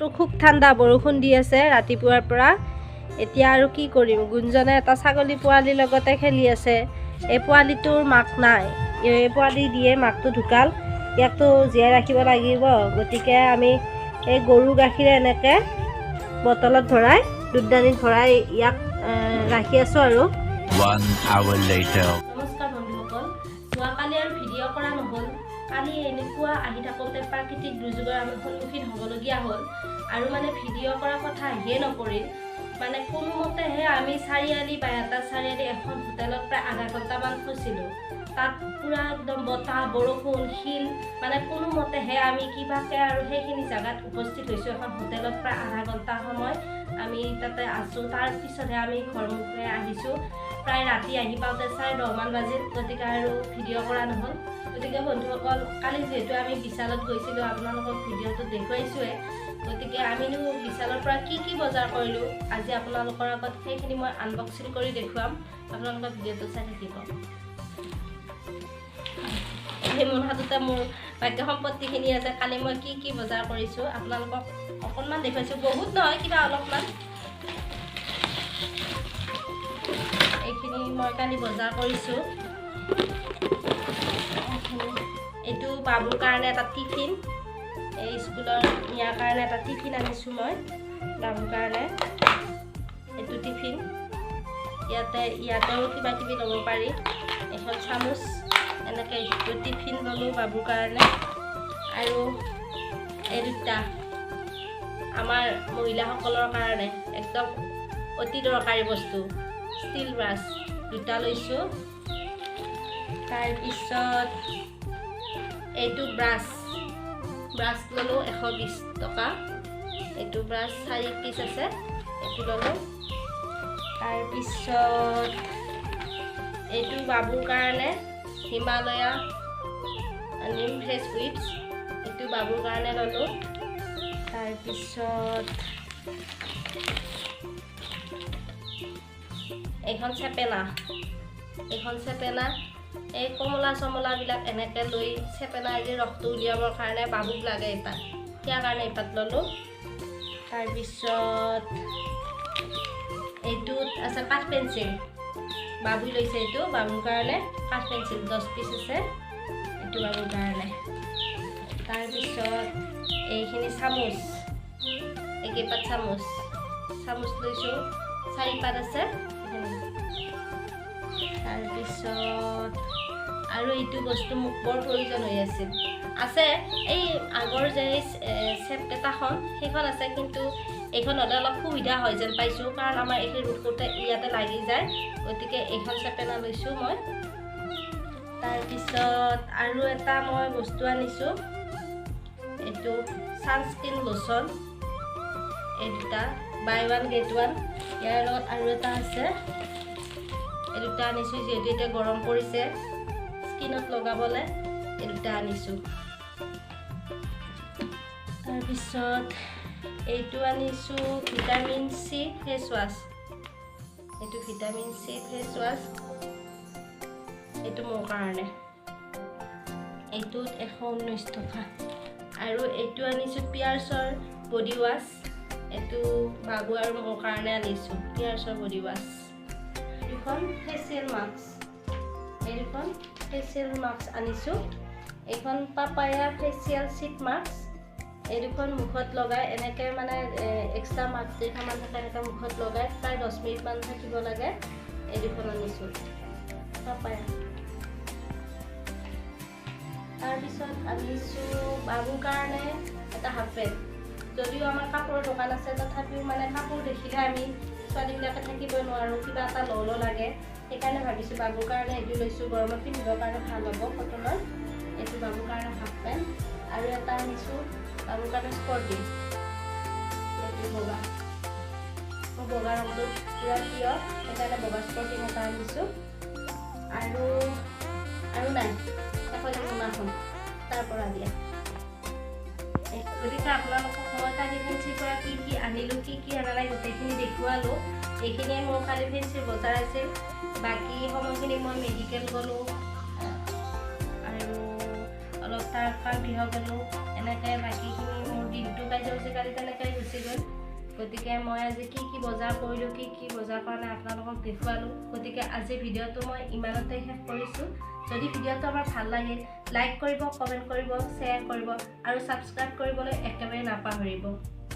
বতৰটো খুব ঠাণ্ডা বৰষুণ দি আছে ৰাতিপুৱাৰ পৰা এতিয়া আৰু কি কৰিম গুঞ্জনে এটা ছাগলী পোৱালিৰ লগতে খেলি আছে এই পোৱালিটোৰ মাক নাই এই পোৱালি দিয়ে মাকটো ঢুকাল ইয়াকতো জীয়াই ৰাখিব লাগিব গতিকে আমি এই গৰু গাখীৰে এনেকৈ বটলত ভৰাই দুধদানিত ভৰাই ইয়াক ৰাখি আছোঁ আৰু 1 hour later নমস্কাৰ বন্ধুসকল যোৱাকালি আৰু ভিডিঅ' কৰা নহ'ল কালি এনেকুৱা আহি থাকোঁতে প্ৰাকৃতিক দুৰ্যোগৰ আমি সন্মুখীন হ'বলগীয়া হ'ল আৰু মানে ভিডিঅ' কৰাৰ কথা আহিয়ে নপৰিল মানে কোনোমতেহে আমি চাৰিআলি বাইহাটা চাৰিআলি এখন হোটেলত প্ৰায় আধা ঘণ্টামান ফচিলোঁ তাত পুৰা একদম বতাহ বৰষুণ শিল মানে কোনোমতেহে আমি কিবাকৈ আৰু সেইখিনি জেগাত উপস্থিত হৈছোঁ এখন হোটেলত প্ৰায় আধা ঘণ্টা সময় আমি তাতে আছোঁ তাৰপিছতহে আমি ঘৰমুখে আহিছোঁ প্ৰায় ৰাতি আহি পাওঁতে 10:30 মান বাজিল গতিকে আৰু ভিডিঅ' কৰা নহ'ল গতিকে বন্ধুসকল কালি যিহেতু আমি বিশালত গৈছিলোঁ আপোনালোকক ভিডিঅ'টো দেখুৱাইছোঁৱে গতিকে আমিনো বিশালৰ পৰা কি বজাৰ কৰিলোঁ আজি আপোনালোকৰ আগত সেইখিনি মই আনবক্সিং কৰি দেখুৱাম আপোনালোকৰ ভিডিঅ'টো চাই থাকিব এই মোৰ হাততে মোৰ বাক্য সম্পত্তিখিনি আছে কালি মই কি বজাৰ কৰিছোঁ আপোনালোকক অকণমান দেখুৱাইছোঁ বহুত নহয় কিবা অলপমান এইখিনি মই কালি বজাৰ কৰিছোঁ এইটো বাবুৰ কাৰণে এটা টিফিন এই স্কুলৰ নিয়াৰ কাৰণে এটা টিফিন আনিছোঁ মই বাবুৰ কাৰণে এইটো টিফিন ইয়াতেও কিবা কিবি ল'ব পাৰি এখন চামুচ এনেকৈ এইটো টিফিন ল'লোঁ বাবুৰ কাৰণে আৰু এই দুটা আমাৰ মহিলাসকলৰ কাৰণে একদম অতি দৰকাৰী বস্তু ষ্টিল ব্ৰাছ দুটা লৈছোঁ তাৰপিছত এইটো ব্ৰাছ ল'লোঁ 120 টকা এইটো ব্ৰাছ 4 পিচ আছে এইটো ল'লোঁ তাৰপিছত এইটো বাবুৰ কাৰণে হিমালয়া নিম ফ্ৰেছ উইপছ এইটো বাবুৰ কাৰণে ল'লোঁ তাৰপিছত এইখন চেপেনা এই কমলা চমলাবিলাক এনেকৈ লৈ চেপেনা দি ৰসটো উলিয়াবৰ কাৰণে বাবুক লাগে এপাত ইয়াৰ কাৰণে এপাত ল'লোঁ তাৰপিছত এইটোত আছে কাঠ পেঞ্চিল বাবুই লৈছে এইটো বাবুৰ কাৰণে কাঠ পেঞ্চিল 10 পিচ আছে এইটো বাবুৰ কাৰণে তাৰপিছত এইখিনি চামুচ একেপাত চামুচ লৈছোঁ 4 পাত আছে তাৰপিছত আৰু এইটো বস্তু মোক বৰ প্ৰয়োজন হৈ আছে এই আগৰ যে চেপকেইটাখন সেইখন আছে কিন্তু এইখন হ'লে অলপ সুবিধা হয় যেন পাইছোঁ কাৰণ আমাৰ এইখিনি ৰুখোতে ইয়াতে লাগি যায় গতিকে এইখন চেপেনা লৈছোঁ মই তাৰপিছত আৰু এটা মই বস্তু আনিছোঁ এইটো ছানস্ক্ৰীন লোচন এই দুটা বাই 1 get 1 ইয়াৰ লগত আৰু এটা আছে এই দুটা আনিছোঁ যিহেতু এতিয়া গৰম পৰিছে স্কিনত লগাবলৈ এই দুটা আনিছোঁ তাৰপিছত এইটো আনিছোঁ ভিটামিন চি ফেচ ৱাছ এইটো মোৰ কাৰণে এইটোত 119 টকা আৰু এইটো আনিছোঁ পিয়াৰ্চৰ বডি ৱাছ এইটো বাবু আৰু মোৰ কাৰণে আনিছোঁ পিয়াৰ্চৰ বডি ৱাছ দুখন ফেচিয়েল মাস্ক আনিছোঁ এইখন পাপায়া ফেচিয়েল চিট মাস্ক এই দুখন মুখত লগাই এনেকৈ মানে এক্সট্ৰা মাস্ক কেইটামান থাকে এনেকৈ মুখত লগাই প্ৰায় 10 মিনিটমান থাকিব লাগে এই দুখন আনিছোঁ পাপায়া তাৰপিছত আনিছোঁ বাবুৰ কাৰণে এটা হাফ পেণ্ট যদিও আমাৰ কাপোৰৰ দোকান আছে তথাপিও মানে কাপোৰ দেখিলে আমি ছোৱালীবিলাকে থাকিবই নোৱাৰোঁ কিবা এটা ল'ব লাগে সেইকাৰণে ভাবিছোঁ বাবুৰ কাৰণে এইটো লৈছোঁ গৰমত পিন্ধিবৰ কাৰণে ভাল হ'ব কটনৰ এইটো বাবুৰ কাৰণে হাফ পেণ্ট আৰু এটা আনিছোঁ বাবুৰ কাৰণে স্পৰ্টিং এইটো বগা মোৰ বগা ৰংটো পূৰা প্ৰিয় সেইকাৰণে বগা স্পৰ্টিং এটা আনিছোঁ আৰু নাই এখন মোনাখন তাৰ পৰা দিয়া গতিকে আপোনালোকক মই কালি ফেঞ্চিৰ পৰা কি আনিলোঁ কি আনা নাই গোটেইখিনি দেখুৱালোঁ এইখিনিয়ে মোৰ কালি ফেঞ্চিৰ বজাৰ আছিল বাকী সময়খিনি মই মেডিকেল গ'লোঁ আৰু অলপ তাৰ গৃহ গ'লোঁ এনেকৈ বাকীখিনি মোৰ দিনটো কাৰ্যসূচী কালি তেনেকৈ গুচি গ'ল গতিকে মই আজি কি বজাৰ কৰিলোঁ কি বজাৰ কৰা নাই আপোনালোকক দেখুৱালোঁ গতিকে আজি ভিডিঅ'টো মই ইমানতে শেষ কৰিছোঁ যদি ভিডিঅ'টো আমাৰ ভাল লাগিল লাইক কৰিব কমেণ্ট কৰিব শ্বেয়াৰ কৰিব আৰু ছাবস্ক্ৰাইব কৰিবলৈ একেবাৰে নাপাহৰিব